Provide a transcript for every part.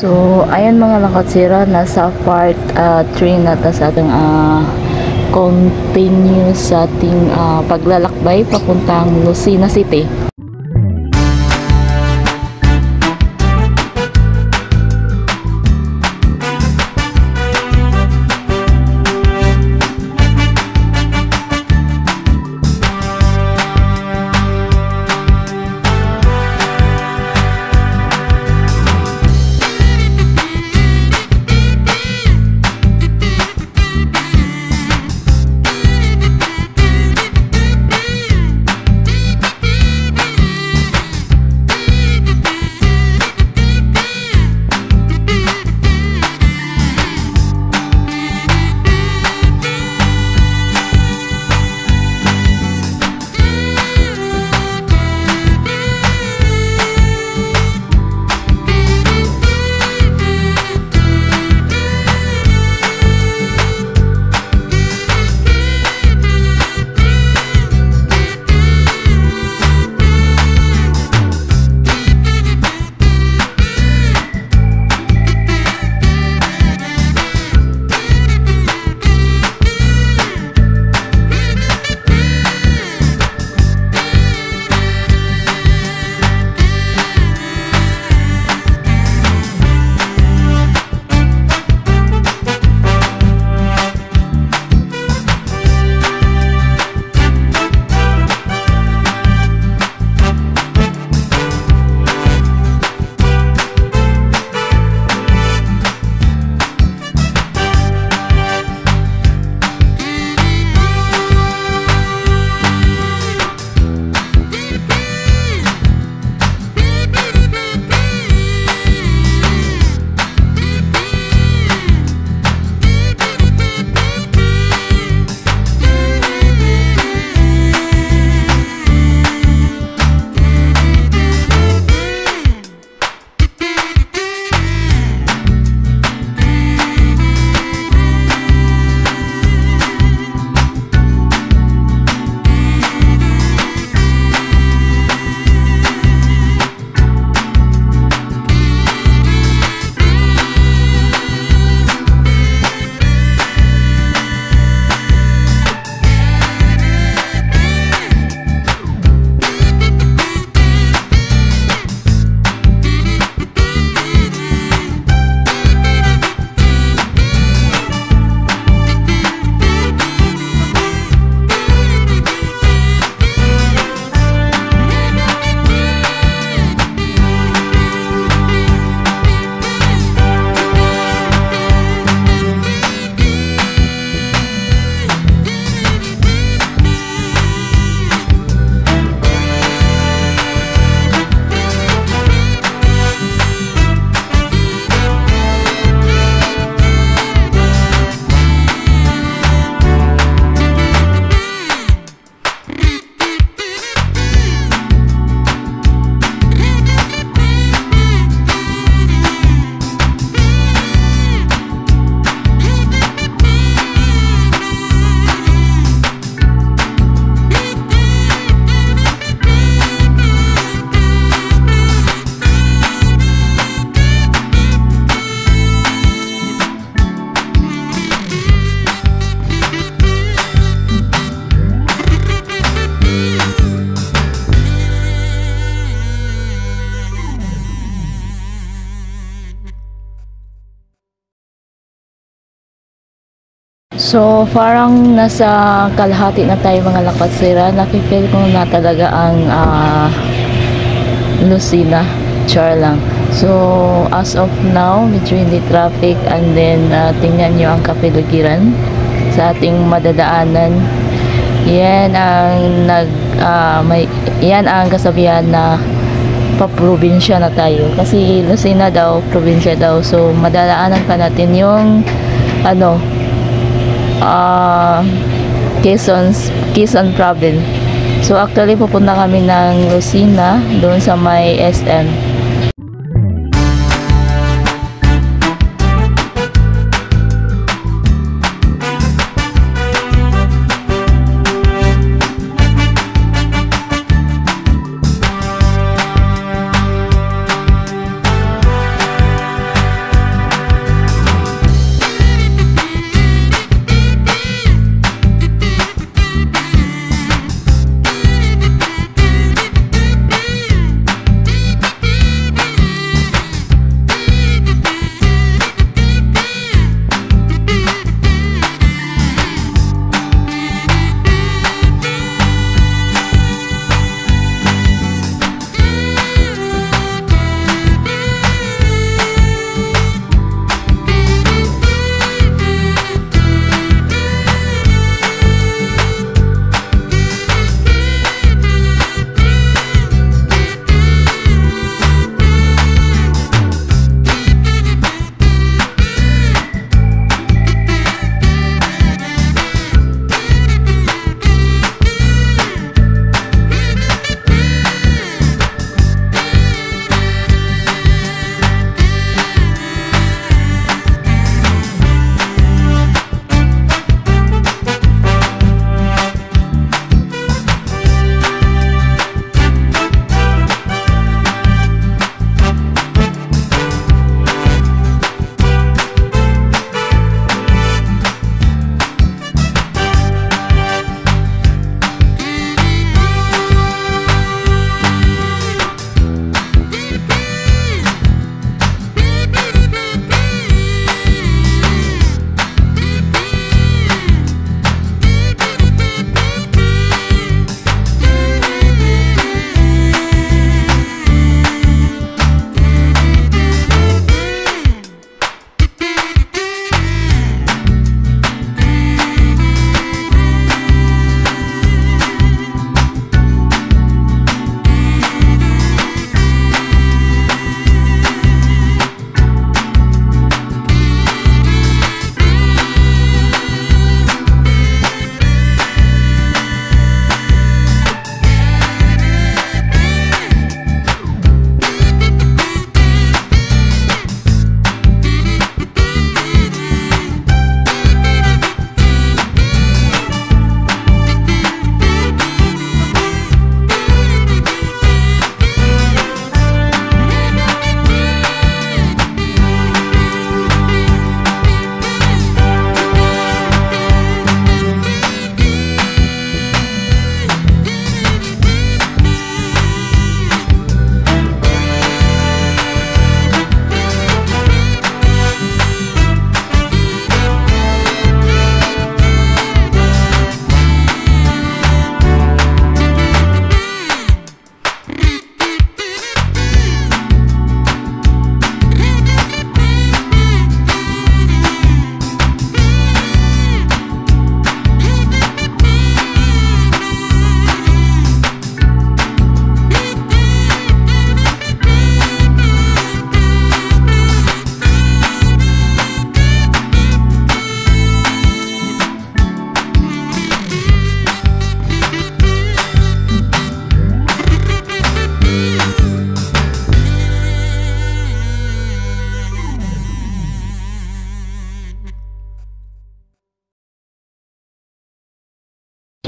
So, ayan mga lakatsira, nasa part 3 na ta sa ating continue sa ating paglalakbay papuntang Lucena City. So, parang nasa kalahati na tayo mga lakatsira. Nakifeel ko na talaga ang Lucena. Char lang. So, as of now, between the traffic and then tingnan nyo ang kapaligiran sa ating madadaanan. Yan ang yan ang kasabihan na paprobinsya na tayo. Kasi Lucena daw, probinsya daw. So, madadaanan pa natin yung Quezon province. So actually pupunta kami ng Lucena doon sa may SM.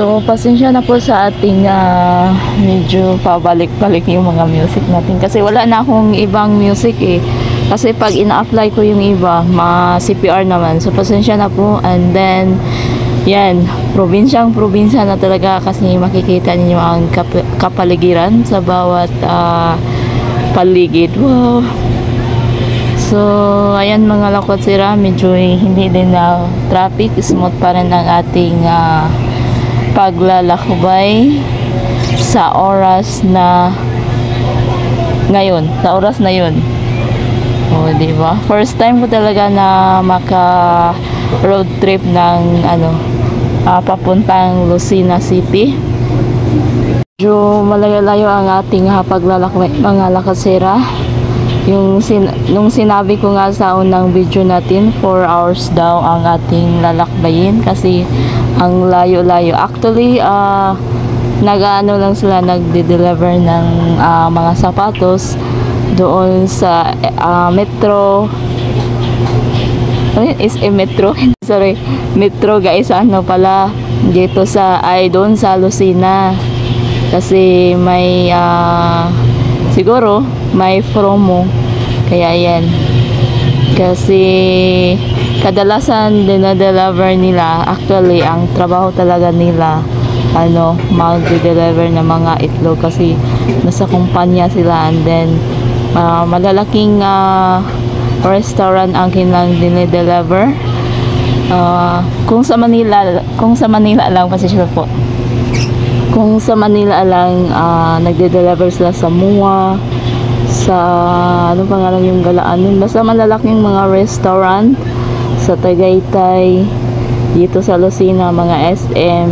So, pasensya na po sa ating medyo pabalik-balik yung mga music natin. Kasi wala na akong ibang music eh. Kasi pag ina-apply ko yung iba, CPR naman. So, pasensya na po. And then, yan, probinsya na talaga kasi makikita niyo ang kapaligiran sa bawat paligid. Wow! So, ayan mga lakotsira, medyo hindi din na traffic. Smooth pa rin ang ating paglalakbay sa oras na ngayon. Sa oras na yun. O, diba? First time ko talaga na maka road trip ng papuntang Lucena City. Medyo malayo-layo ang ating paglalakbay mga lakotsira. Nung sinabi ko nga sa unang video natin, 4 hours daw ang ating lalakbayin kasi ang layo-layo. Actually, nag-ano lang sila, nagde-deliver ng mga sapatos doon sa metro. Is metro? Sorry, metro guys, pala dito doon sa Lucena. Kasi may siguro may promo kaya yan, kasi kadalasan dinadeliver nila. Actually ang trabaho talaga nila mag-deliver ng mga itlog kasi nasa kumpanya sila. And then malalaking restaurant ang kanilang dinedeliver. Kung sa Manila lang, pasensya po, kung sa Manila lang nagde-deliver sila sa MUA, sa ano pangalan yung galaan yun, basta malalaking mga restaurant sa Tagaytay, dito sa Lucena, mga SM,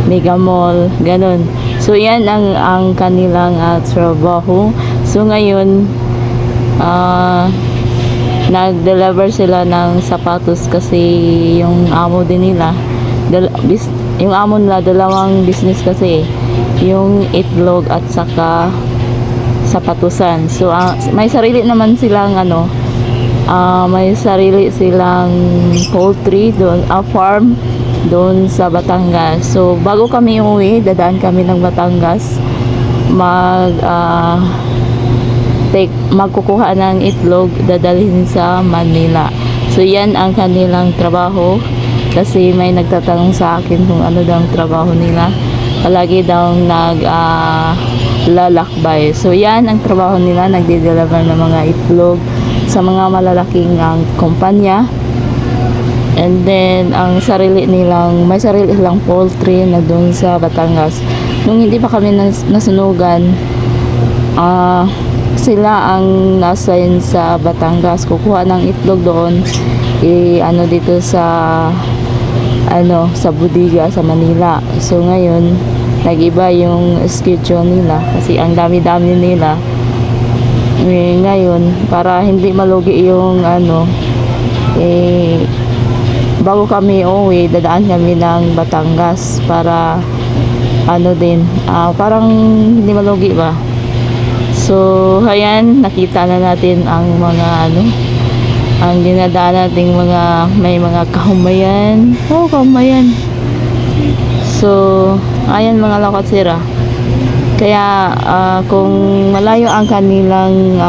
Mega Mall, ganun. So yan ang kanilang trabaho. So ngayon nag-deliver sila ng sapatos kasi yung amo din nila, yung amo nila, dalawang business kasi, yung itlog at saka sapatusan. So may sarili naman silang may sarili silang poultry doon, farm doon sa Batangas. So bago kami uwi, dadaan kami ng Batangas, magkukuha ng itlog, dadalhin sa Manila. So yan ang kanilang trabaho. Kasi may nagtatanong sa akin kung ano daw ang trabaho nila. Palagi daw lalakbay. So yan ang trabaho nila, nagde-deliver ng mga itlog sa mga malalaking kumpanya. And then ang may sarili silang poultry na doon sa Batangas. Nung hindi pa kami nasunugan, sila ang na-assign sa Batangas, kukuha ng itlog doon, dito sa Budiga sa Manila. So ngayon nag-iba yung schedule nila kasi ang dami-dami nila. Ngayon para hindi malugi yung bago kami uwi, dadaan kami ng Batangas para parang hindi malugi ba. So ayan, nakita na natin ang mga ang dinadaan nating may mga kahumayan. Kahumayan. So ayan mga lakotsira, kaya kung malayo ang kanilang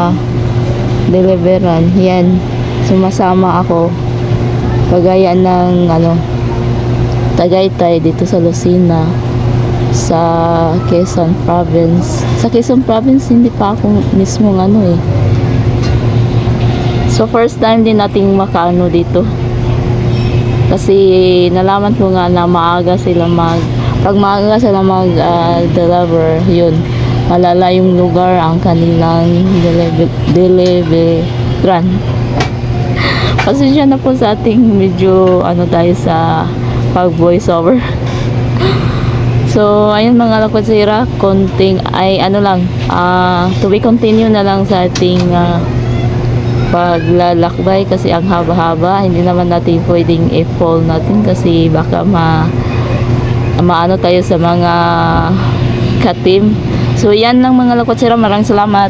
deliveran, yan, sumasama ako, kagaya ng Tagaytay dito sa Lucena, sa Quezon Province. Sa Quezon Province hindi pa ako mismo So first time din nating makaano dito. Kasi nalaman ko nga na maaga sila pag maaga sila mag-deliver, yun, malala yung lugar ang kanilang deliveran. Pasensya na po sa ating medyo tayo sa pag voice over. So ayun mga lakotsira, konting to be continue na lang sa ating paglalakbay kasi ang haba-haba. Hindi naman natin pwedeng i-fall natin kasi baka maano tayo sa mga katim. So yan lang mga lakotsira, maraming salamat.